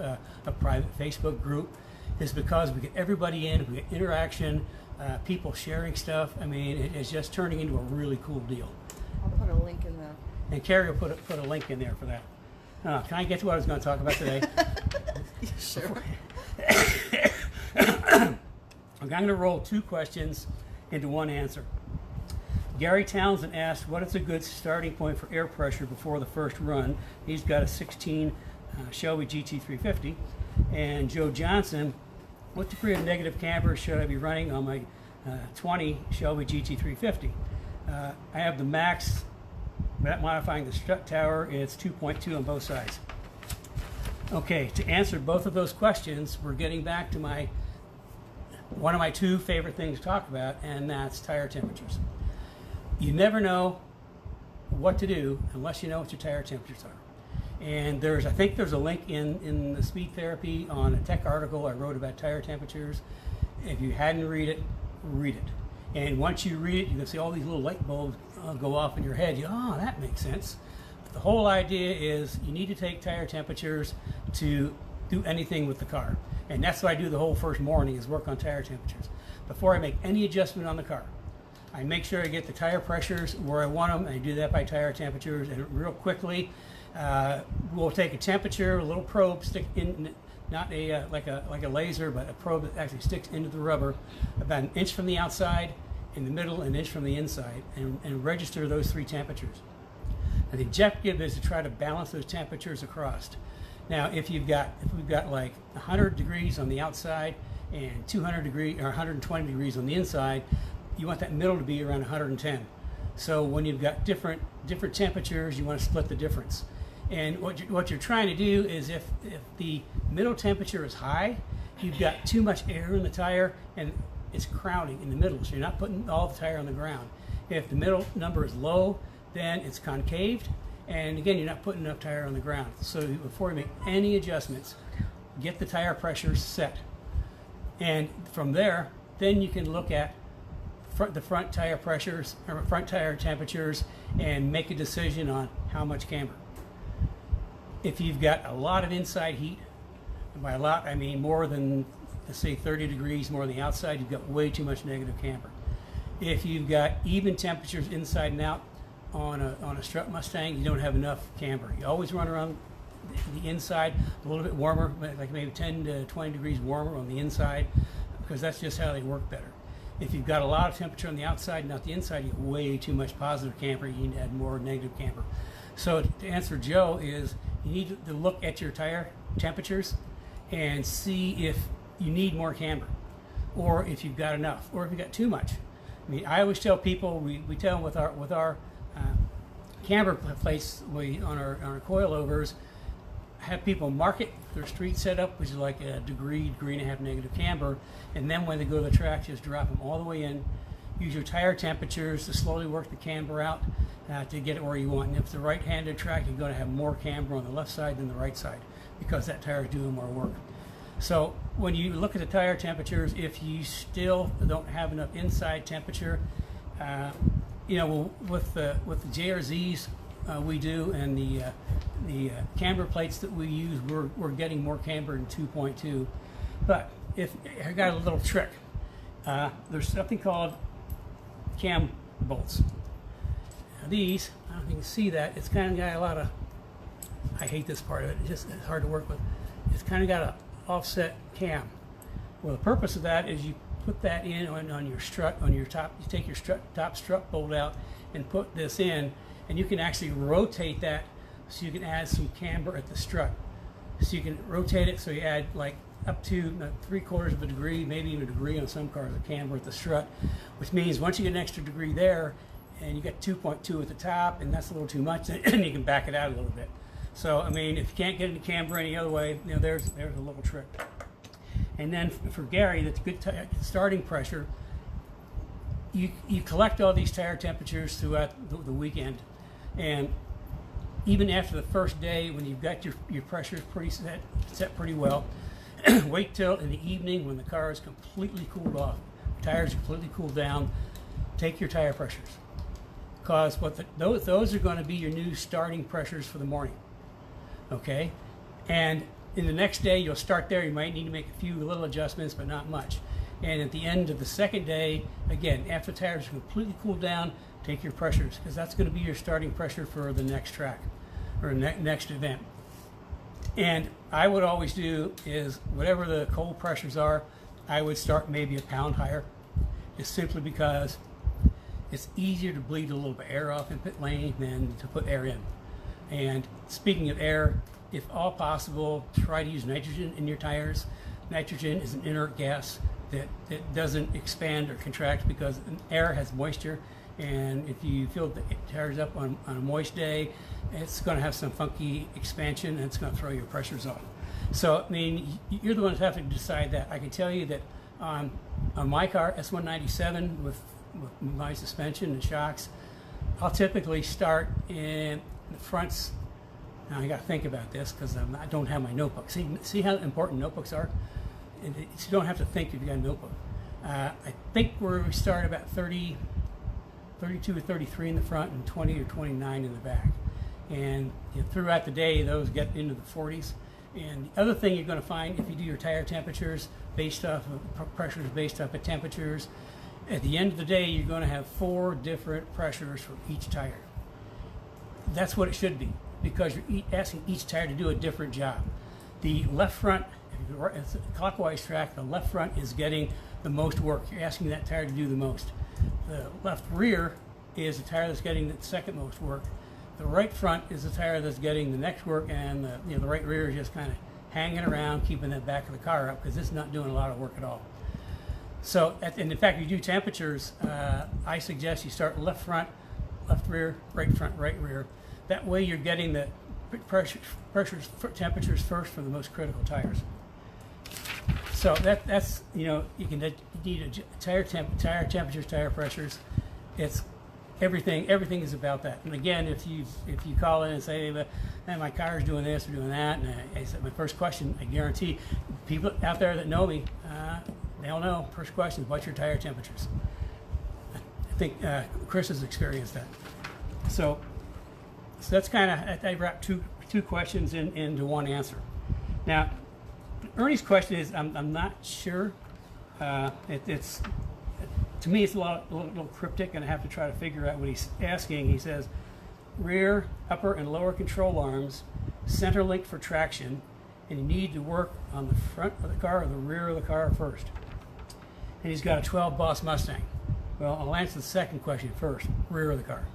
a private Facebook group, is because we get everybody in, we get interaction, people sharing stuff. I mean, it's just turning into a really cool deal. I'll put a link in the... And Carrie will put a link in there for that. Can I get to what I was going to talk about today? Sure. I'm going to roll two questions into one answer. Gary Townsend asked, what is a good starting point for air pressure before the first run? He's got a 16 Shelby GT350. And Joe Johnson, what degree of negative camber should I be running on my 20 Shelby GT350? I have the max, without modifying the strut tower, it's 2.2 on both sides. Okay, to answer both of those questions, we're getting back to one of my two favorite things to talk about, and that's tire temperatures. You never know what to do unless you know what your tire temperatures are. And I think there's a link in the Speed Therapy on a tech article I wrote about tire temperatures. If you hadn't read it, read it. And once you read it, you can see all these little light bulbs go off in your head. Oh, that makes sense. But the whole idea is you need to take tire temperatures to do anything with the car. And that's what I do the whole first morning, is work on tire temperatures. Before I make any adjustment on the car, I make sure I get the tire pressures where I want them, and I do that by tire temperatures. And real quickly, we'll take a temperature, a little probe, stick in, not like a laser, but a probe that actually sticks into the rubber, about an inch from the outside, in the middle, an inch from the inside, and register those three temperatures. And the objective is to try to balance those temperatures across. Now, if we've got like 100 degrees on the outside and 200 degrees or 120 degrees on the inside, you want that middle to be around 110. So when you've got different temperatures, you want to split the difference. And what you're trying to do is, if the middle temperature is high, you've got too much air in the tire and it's crowding in the middle, so you're not putting all the tire on the ground. If the middle number is low, then it's concaved, and again, you're not putting enough tire on the ground. So before you make any adjustments, get the tire pressure set. And from there, then you can look at the front tire pressures, or front tire temperatures, and make a decision on how much camber. If you've got a lot of inside heat, and by a lot I mean more than, let's say, 30 degrees more on the outside, you've got way too much negative camber. If you've got even temperatures inside and out on a strut Mustang, you don't have enough camber. You always run around the inside a little bit warmer, like maybe 10 to 20 degrees warmer on the inside, because that's just how they work better. If you've got a lot of temperature on the outside, not the inside, you get way too much positive camber. You need to add more negative camber. So to answer Joe is, you need to look at your tire temperatures and see if you need more camber, or if you've got enough, or if you've got too much. I mean, I always tell people, we tell them with our camber plates on our coilovers, have people mark it their street setup, which is like a degree and a half negative camber, and then when they go to the track, just drop them all the way in. Use your tire temperatures to slowly work the camber out to get it where you want. And if it's a right-handed track, you're going to have more camber on the left side than the right side, because that tire is doing more work. So when you look at the tire temperatures, if you still don't have enough inside temperature, you know, with the JRZs we do, and the camber plates that we use, we're getting more camber in 2.2. But if I got a little trick, there's something called cam bolts. Now these, I don't know if you can see that, it's kind of got a lot of, I hate this part of it, it's hard to work with. It's kind of got an offset cam. Well, the purpose of that is you put that in on your strut, on your top, you take your top strut bolt out and put this in, and you can actually rotate that so you can add some camber at the strut. So you can rotate it so you add like up to 3/4 of a degree, maybe even a degree on some cars of camber at the strut, which means once you get an extra degree there and you get 2.2 at the top, and that's a little too much, then you can back it out a little bit. So, I mean, if you can't get into camber any other way, you know, there's a little trick. And then for Gary, that's good starting pressure. You collect all these tire temperatures throughout the weekend, and even after the first day, when you've got your pressures pretty set pretty well, wait till in the evening when the car is completely cooled off, the tires are completely cooled down, take your tire pressures. Because those are going to be your new starting pressures for the morning. Okay? And in the next day, you'll start there. You might need to make a few little adjustments, but not much. And at the end of the second day, again, after the tires are completely cooled down, take your pressures, because that's going to be your starting pressure for the next track or next event. And I would always do is whatever the cold pressures are, I would start maybe a pound higher, just simply because it's easier to bleed a little bit of air off in pit lane than to put air in. And speaking of air, if all possible, try to use nitrogen in your tires. Nitrogen is an inert gas that doesn't expand or contract because air has moisture, and if you fill the tires up on a moist day, it's going to have some funky expansion and it's going to throw your pressures off. So, I mean, you're the ones who have to decide that. I can tell you that on my car, S197, with my suspension and shocks, I'll typically start in the fronts. Now I got to think about this because I don't have my notebook. See how important notebooks are? And you don't have to think if you got a notebook. I think we start about 32 or 33 in the front and 20 or 29 in the back. And you know, throughout the day, those get into the 40s. And the other thing you're going to find, if you do your tire temperatures based off of pressures based off of temperatures, at the end of the day, you're going to have 4 different pressures for each tire. That's what it should be, because you're asking each tire to do a different job. The left front, if it's a clockwise track, the left front is getting the most work. You're asking that tire to do the most. The left rear is the tire that's getting the second most work. The right front is the tire that's getting the next work, and the right rear is just kind of hanging around, keeping the back of the car up, because it's not doing a lot of work at all. So, and in fact, if you do temperatures, I suggest you start left front, left rear, right rear. That way you're getting the temperatures first for the most critical tires. So that's, you know, you need tire temperatures, tire pressures. It's everything is about that. And again, if you call in and say, hey, my car's doing this or doing that, and I said, my first question, I guarantee people out there that know me, they'll know. First question is, what's your tire temperatures? I think Chris has experienced that. So that's kind of, I wrapped two questions into one answer. Now, Ernie's question is, I'm not sure. It's to me, it's a little cryptic, and I have to try to figure out what he's asking. He says, rear, upper, and lower control arms, center link for traction, and you need to work on the front of the car or the rear of the car first. And he's got a 12 Boss Mustang. Well, I'll answer the second question first, rear of the car.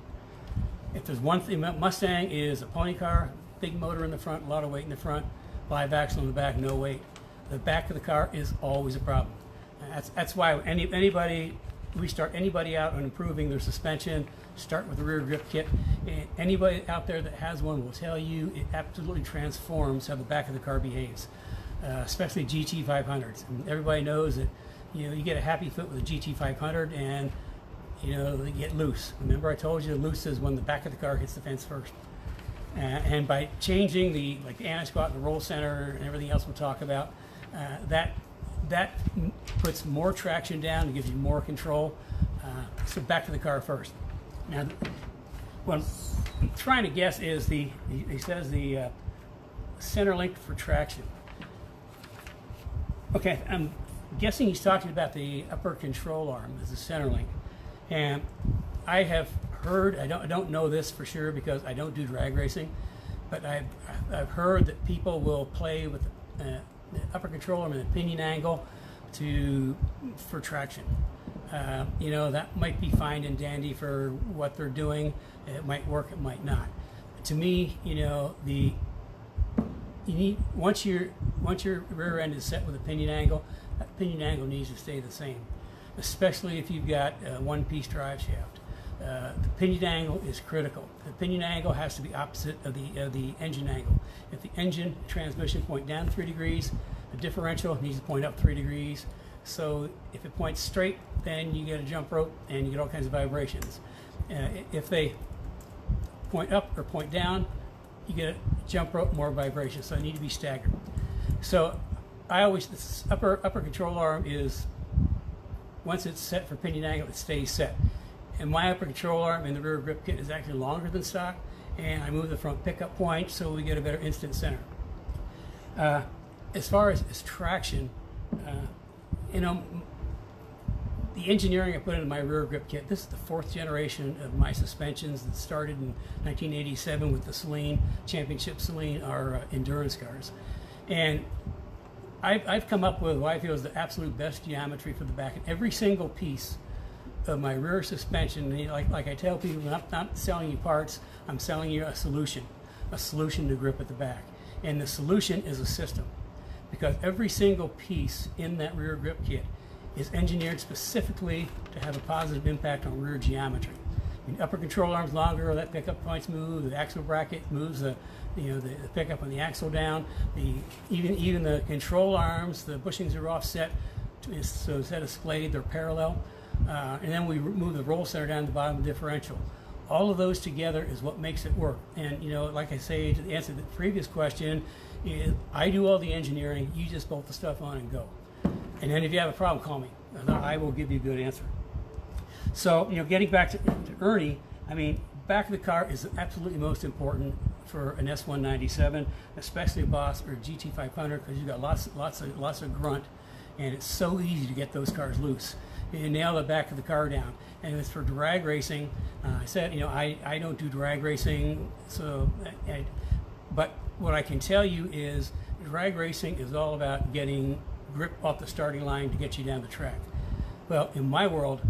If there's one thing, Mustang is a pony car, big motor in the front, a lot of weight in the front, 5 axle in the back, no weight. The back of the car is always a problem. That's why we start anybody out on improving their suspension, start with the rear grip kit. And anybody out there that has one will tell you it absolutely transforms how the back of the car behaves, especially GT 500s. And everybody knows that, you know, you get a happy foot with a GT 500 and, you know, they get loose. Remember I told you loose is when the back of the car hits the fence first. And by changing the anti-squat and the roll center and everything else we'll talk about, that that puts more traction down and gives you more control. So back to the car first. Now, what I'm trying to guess is he says the center link for traction. Okay, I'm guessing he's talking about the upper control arm as the center link. And I have heard, I don't know this for sure because I don't do drag racing, but I've heard that people will play with the upper control arm and the pinion angle for traction. You know, that might be fine and dandy for what they're doing. It might work, it might not. To me, you know, you need once your rear end is set with a pinion angle, that pinion angle needs to stay the same, especially if you've got a one-piece drive shaft. The pinion angle is critical. The pinion angle has to be opposite of the engine angle. If the engine transmission point down 3 degrees, the differential needs to point up 3 degrees. So if it points straight, then you get a jump rope and you get all kinds of vibrations. If they point up or point down, you get a jump rope, more vibrations. So they need to be staggered. So this upper control arm is, once it's set for pinion angle, it stays set. And my upper control arm in the rear grip kit is actually longer than stock, and I move the front pickup point so we get a better instant center. As far as traction, you know, the engineering I put into my rear grip kit, this is the 4th generation of my suspensions that started in 1987 with the Saleen, Championship Saleen, our endurance cars. And I've come up with what I feel is the absolute best geometry for the back. And every single piece of my rear suspension, you know, like I tell people, I'm not selling you parts, I'm selling you a solution to grip at the back. And the solution is a system, because every single piece in that rear grip kit is engineered specifically to have a positive impact on rear geometry. The upper control arm's longer, that pickup point's move, the axle bracket moves the pickup on the axle down. Even the control arms, the bushings are offset, so instead of splayed, they're parallel. And then we move the roll center down to the bottom of the differential. All of those together is what makes it work. And you know, like I say, to answer the previous question, I do all the engineering, you just bolt the stuff on and go. And then if you have a problem, call me. I will give you a good answer. So, you know, getting back to Ernie, I mean, back of the car is absolutely most important for an S197, especially a Boss or a GT500, because you've got lots of grunt, and it's so easy to get those cars loose. You nail the back of the car down. And as for drag racing, I said, you know, I don't do drag racing, so but what I can tell you is drag racing is all about getting grip off the starting line to get you down the track. Well, in my world,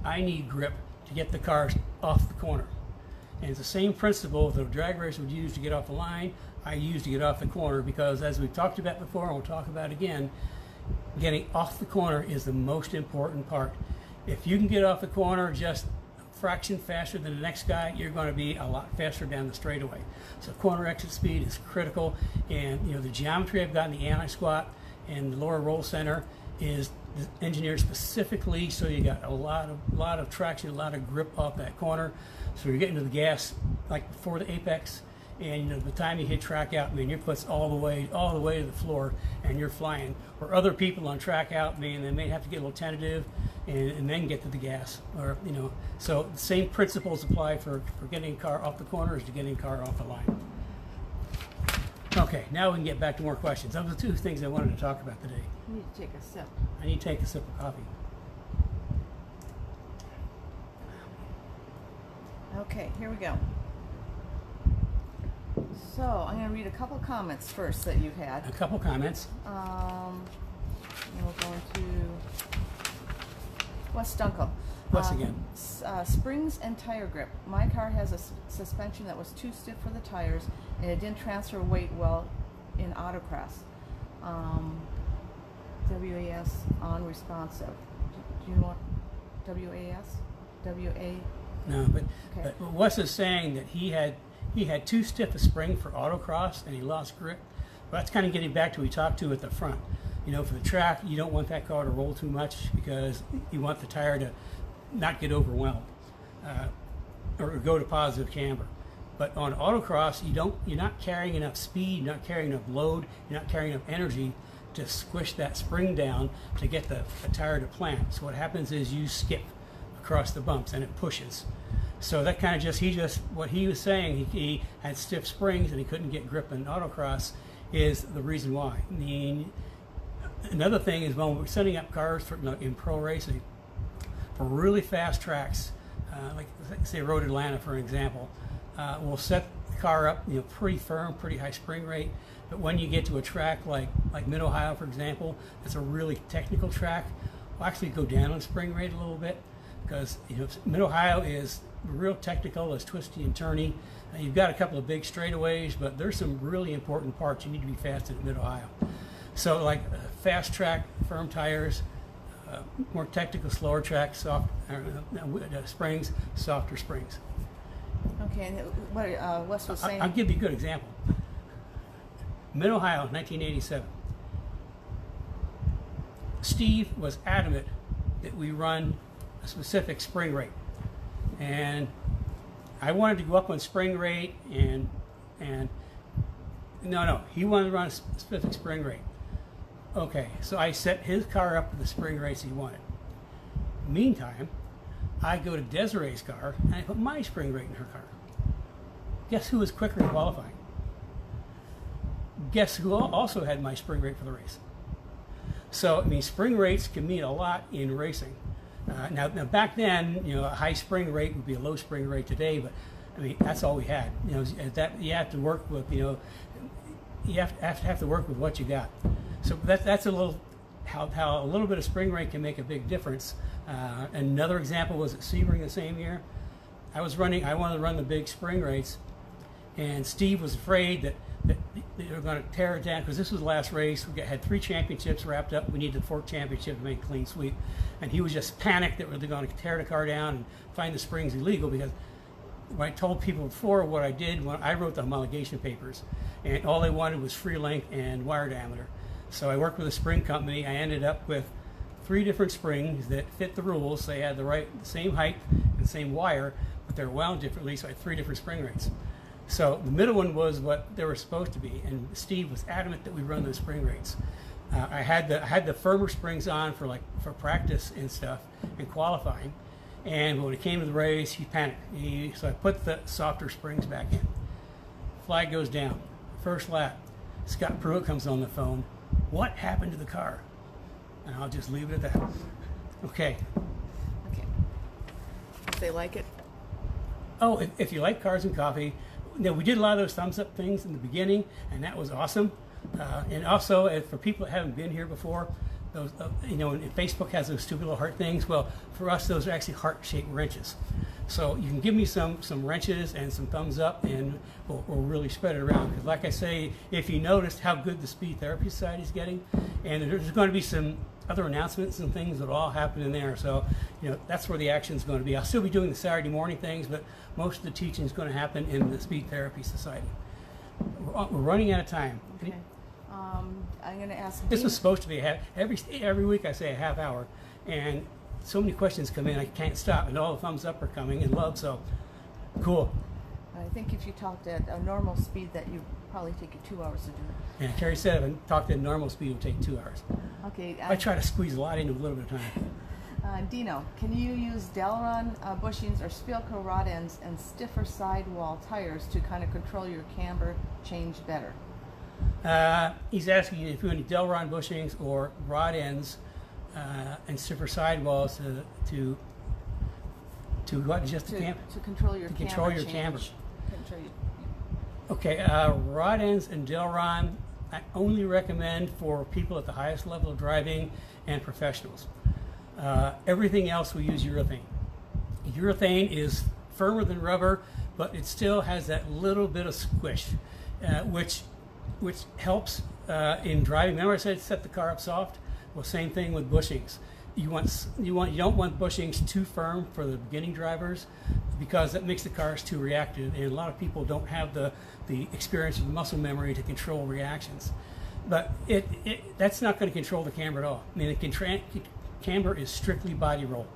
I need grip to get the cars off the corner. And it's the same principle that a drag racer would use to get off the line, I use to get off the corner, because as we've talked about before, and we'll talk about again, getting off the corner is the most important part. If you can get off the corner just a fraction faster than the next guy, you're going to be a lot faster down the straightaway. So corner exit speed is critical, and you know, the geometry I've got in the anti-squat and the lower roll center is engineered specifically so you got a lot of traction, a lot of grip off that corner. So you're getting to the gas like before the apex, and you know, the time you hit track out, I mean, your foot's all the way to the floor, and you're flying. Where other people on track out, I mean, they may have to get a little tentative and then get to the gas, or you know. So the same principles apply for getting a car off the corner as to getting a car off the line. Okay, now we can get back to more questions. Those are the 2 things I wanted to talk about today. You need to take a sip. I need to take a sip of coffee. Okay, here we go. So I'm going to read a couple comments first that you've had. A couple comments. We'll go into West Dunkel. Wes again. Springs and tire grip. My car has a suspension that was too stiff for the tires, and it didn't transfer weight well in Autocross. WAS unresponsive. Do you want WAS? WA? No, but Wes is saying that he had too stiff a spring for Autocross and he lost grip. Well, that's kind of getting back to what we talked to at the front. You know, for the track, you don't want that car to roll too much because you want the tire to not get overwhelmed or go to positive camber. But on autocross, you're not carrying enough speed, you're not carrying enough load, you're not carrying enough energy to squish that spring down to get the tire to plant. So what happens is you skip across the bumps and it pushes. So that kind of what he was saying, he had stiff springs and he couldn't get grip in autocross is the reason why. Another thing is when we're setting up cars for, in pro racing, for really fast tracks, like say Road Atlanta for example, we'll set the car up pretty firm, pretty high spring rate. But when you get to a track like Mid-Ohio, for example, it's a really technical track, we'll actually go down on spring rate a little bit because Mid-Ohio is real technical, it's twisty and turny. You've got a couple of big straightaways, but there's some really important parts you need to be fast in Mid-Ohio. So like fast track, firm tires, more technical, slower track, soft springs, softer springs. Okay, and what Wes was saying. I'll give you a good example. Mid-Ohio, 1987. Steve was adamant that we run a specific spring rate. And I wanted to go up on spring rate and no, he wanted to run a specific spring rate. Okay, so I set his car up to the spring rates he wanted. Meantime, I go to Desiree's car and I put my spring rate in her car. Guess who was quicker in qualifying? Guess who also had my spring rate for the race? So, I mean, spring rates can mean a lot in racing. Now back then, a high spring rate would be a low spring rate today, but I mean, that's all we had. That you have to work with, you have to work with what you got. So that's a little, how a little bit of spring rate can make a big difference. Another example was at Sebring the same year. I wanted to run the big spring rates, and Steve was afraid that they were going to tear it down because this was the last race. We had 3 championships wrapped up. We needed the 4th championship to make a clean sweep, and he was just panicked that they're going to tear the car down and find the springs illegal because when I told people before what I did when I wrote the homologation papers, and all they wanted was free length and wire diameter. So I worked with a spring company. I ended up with 3 different springs that fit the rules. They had the same height and same wire, but they're wound differently, so I had 3 different spring rates. So the middle one was what they were supposed to be, and Steve was adamant that we run those spring rates. I had the firmer springs on for practice and stuff and qualifying, and when it came to the race, he panicked. So I put the softer springs back in. Flag goes down. First lap, Scott Pruitt comes on the phone. What happened to the car? And I'll just leave it at that. Okay. Okay. If they like it. Oh, if you like cars and coffee, we did a lot of those thumbs up things in the beginning, and that was awesome. And also, for people that haven't been here before, those and Facebook has those stupid little heart things. Well, for us, those are actually heart-shaped wrenches. So you can give me some wrenches and some thumbs up, and we'll really spread it around. Because like I say, if you noticed how good the Speed Therapy Society is getting, and there's going to be some other announcements and things that will all happen in there. So, that's where the action is going to be. I'll still be doing the Saturday morning things, but most of the teaching is going to happen in the Speed Therapy Society. We're running out of time. Okay. I'm going to ask. This was supposed to be every week. I say a half hour, and so many questions come in. I can't stop, and all the thumbs up are coming and love. So cool. I think if you talked at a normal speed, that you probably take you 2 hours to do it. Yeah, Carrie said if I talked at normal speed, it would take 2 hours. Okay. I try to squeeze a lot into a little bit of time. Dino, can you use Delron bushings or Spilco rod ends and stiffer sidewall tires to kind of control your camber change better? He's asking if you need Delron bushings or rod ends and stiffer sidewalls to what? Just the camber? To control your to camber control your change. camber. Control your, Okay, rod ends and Delron I only recommend for people at the highest level of driving and professionals. Everything else we use urethane. Urethane is firmer than rubber, but it still has that little bit of squish, which helps in driving. Remember I said set the car up soft? Well, same thing with bushings. You don't want bushings too firm for the beginning drivers because that makes the cars too reactive, and a lot of people don't have the experience of muscle memory to control reactions. But that's not going to control the camber at all. I mean, the camber is strictly body roll.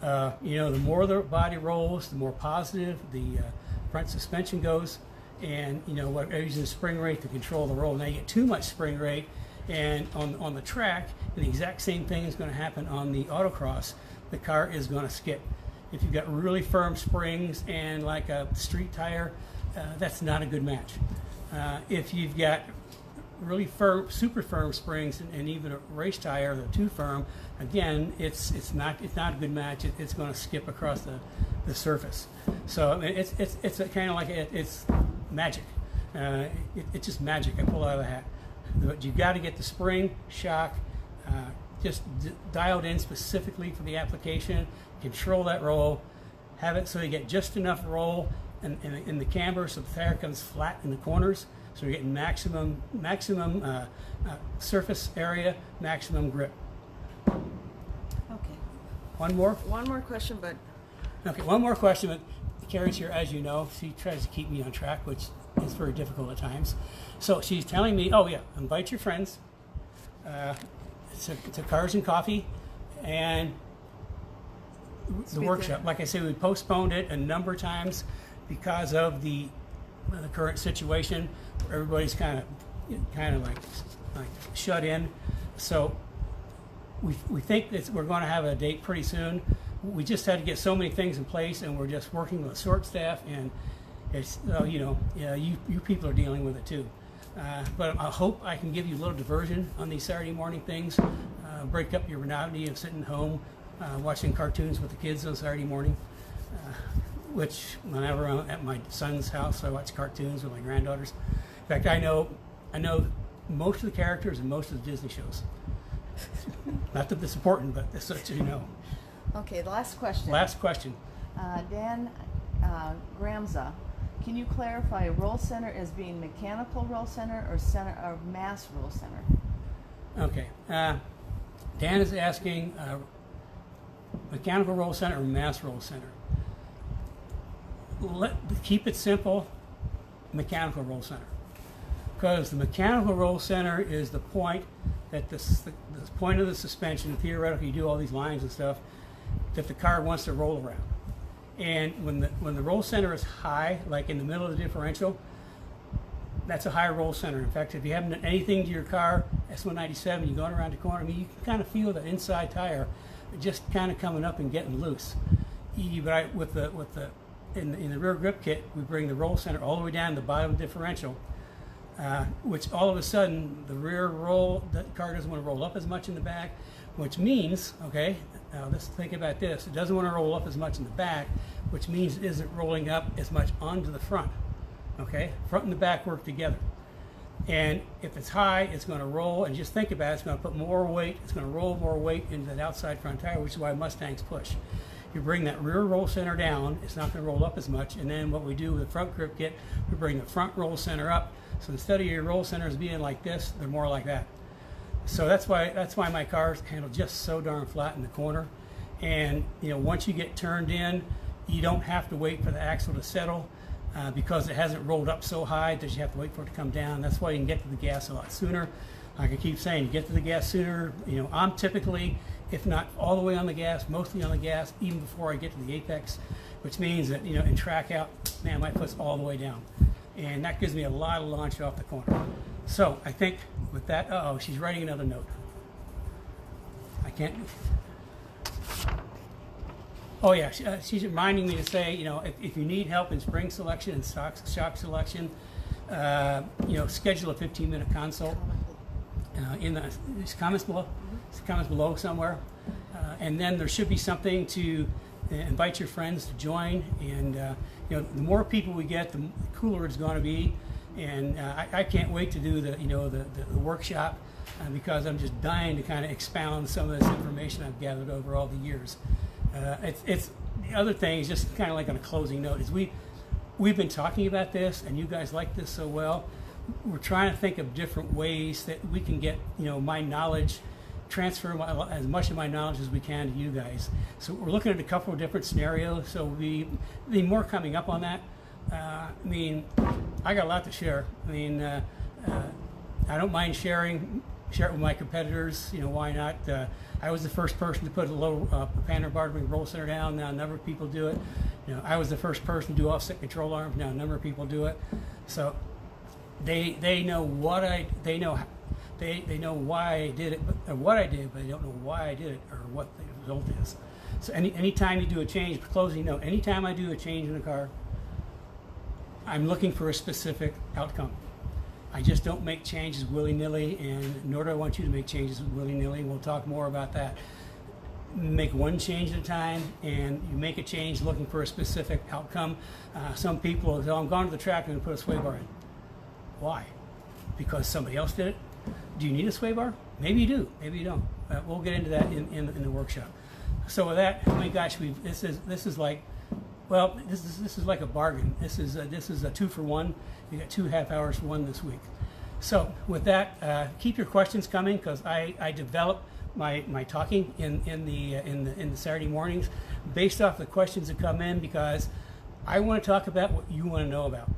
The more the body rolls, the more positive the front suspension goes, and what using spring rate to control the roll. Now you get too much spring rate, and on the track, the exact same thing is going to happen on the autocross. The car is going to skip. If you've got really firm springs and like a street tire, that's not a good match. If you've got really firm, super firm springs and even a race tire that's too firm, again, it's not a good match. It's going to skip across the surface. So I mean, it's kind of like it's magic. It's just magic. I pull out of the hat. But you've got to get the spring, shock, just dialed in specifically for the application. Control that roll. Have it so you get just enough roll in the camber so the tire comes flat in the corners. So you're getting maximum surface area, maximum grip. Okay. One more? One more question, but... Okay, one more question. But Carrie's here, as you know. She tries to keep me on track, which is very difficult at times. So she's telling me, oh yeah, invite your friends. It's a Cars and Coffee, and the workshop. Like I said, we postponed it a number of times because of the current situation. Everybody's kind of like shut in. So we think that we're going to have a date pretty soon. We just had to get so many things in place, and we're just working with short staff, and it's you people are dealing with it too. But I hope I can give you a little diversion on these Saturday morning things, break up your monotony of sitting home watching cartoons with the kids on Saturday morning, which whenever I'm at my son's house, I watch cartoons with my granddaughters. In fact, I know most of the characters in most of the Disney shows. Not that it's important, but it's such Okay, the last question. Last question. Dan Gramza, can you clarify roll center as being mechanical roll center or mass roll center? Okay. Dan is asking mechanical roll center or mass roll center. Keep it simple, mechanical roll center. Because the mechanical roll center is the point that the point of the suspension, theoretically you do all these lines and stuff, that the car wants to roll around. And when the roll center is high, like in the middle of the differential, that's a high roll center. In fact, if you haven't done anything to your car, S197, you're going around the corner, I mean, you can kind of feel the inside tire just kind of coming up and getting loose. But in the rear grip kit, we bring the roll center all the way down to the bottom differential, which all of a sudden the rear roll, the car doesn't want to roll up as much in the back, which means, okay, now let's think about this. It doesn't want to roll up as much in the back, which means it isn't rolling up as much onto the front. Okay, front and the back work together. And if it's high, it's going to roll, and just think about it, it's going to put more weight, it's going to roll more weight into that outside front tire, which is why Mustangs push. You bring that rear roll center down, it's not going to roll up as much, and then what we do with the front grip kit, we bring the front roll center up. So instead of your roll centers being like this, they're more like that. So that's why my cars handle just so darn flat in the corner. And once you get turned in, you don't have to wait for the axle to settle because it hasn't rolled up so high that you have to wait for it to come down. That's why you can get to the gas a lot sooner. Like I keep saying, you get to the gas sooner. I'm typically, if not all the way on the gas, mostly on the gas, even before I get to the apex, which means that in track out, man, my foot's all the way down, and that gives me a lot of launch off the corner. So I think with that, she's writing another note. I can't. Oh yeah, she's reminding me to say, if you need help in spring selection and shock selection, schedule a 15-minute consult. In the comments below, comments below somewhere, and then there should be something to invite your friends to join. And the more people we get, the cooler it's going to be. And I can't wait to do the workshop because I'm just dying to kind of expound some of this information I've gathered over all the years. It's the other thing is just kind of like on a closing note is we've been talking about this, and you guys like this so well. We're trying to think of different ways that we can get my knowledge, transfer as much of my knowledge as we can to you guys. So we're looking at a couple of different scenarios. So there'll be more coming up on that. I got a lot to share. I don't mind sharing share it with my competitors. You know, why not? I was the first person to put a low panther bar wing roll center down. Now a number of people do it. You know, I was the first person to do offset control arms. Now a number of people do it. So they know what they know why I did it, or what I did, but they don't know why I did it or what the result is. So anytime you do a change, closing note, anytime I do a change in a car, I'm looking for a specific outcome. I just don't make changes willy-nilly, and nor do I want you to make changes willy-nilly. We'll talk more about that. Make one change at a time, and you make a change looking for a specific outcome. Some people will say, oh, I'm going to the track and put a sway bar in. Why? Because somebody else did it? Do you need a sway bar? Maybe you do, maybe you don't. We'll get into that in the workshop. So with that, oh my gosh, this is like, well, this is like a bargain. This is a 2-for-1. You got 2.5 hours for one this week. So with that, keep your questions coming, because I develop my talking in the Saturday mornings based off the questions that come in, because I want to talk about what you want to know about.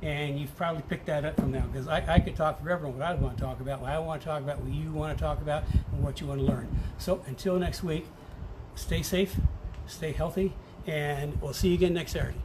And you've probably picked that up from now, because I could talk forever on what I want to talk about. I want to talk about what you want to talk about and what you want to learn. So until next week, stay safe, stay healthy, and we'll see you again next Saturday.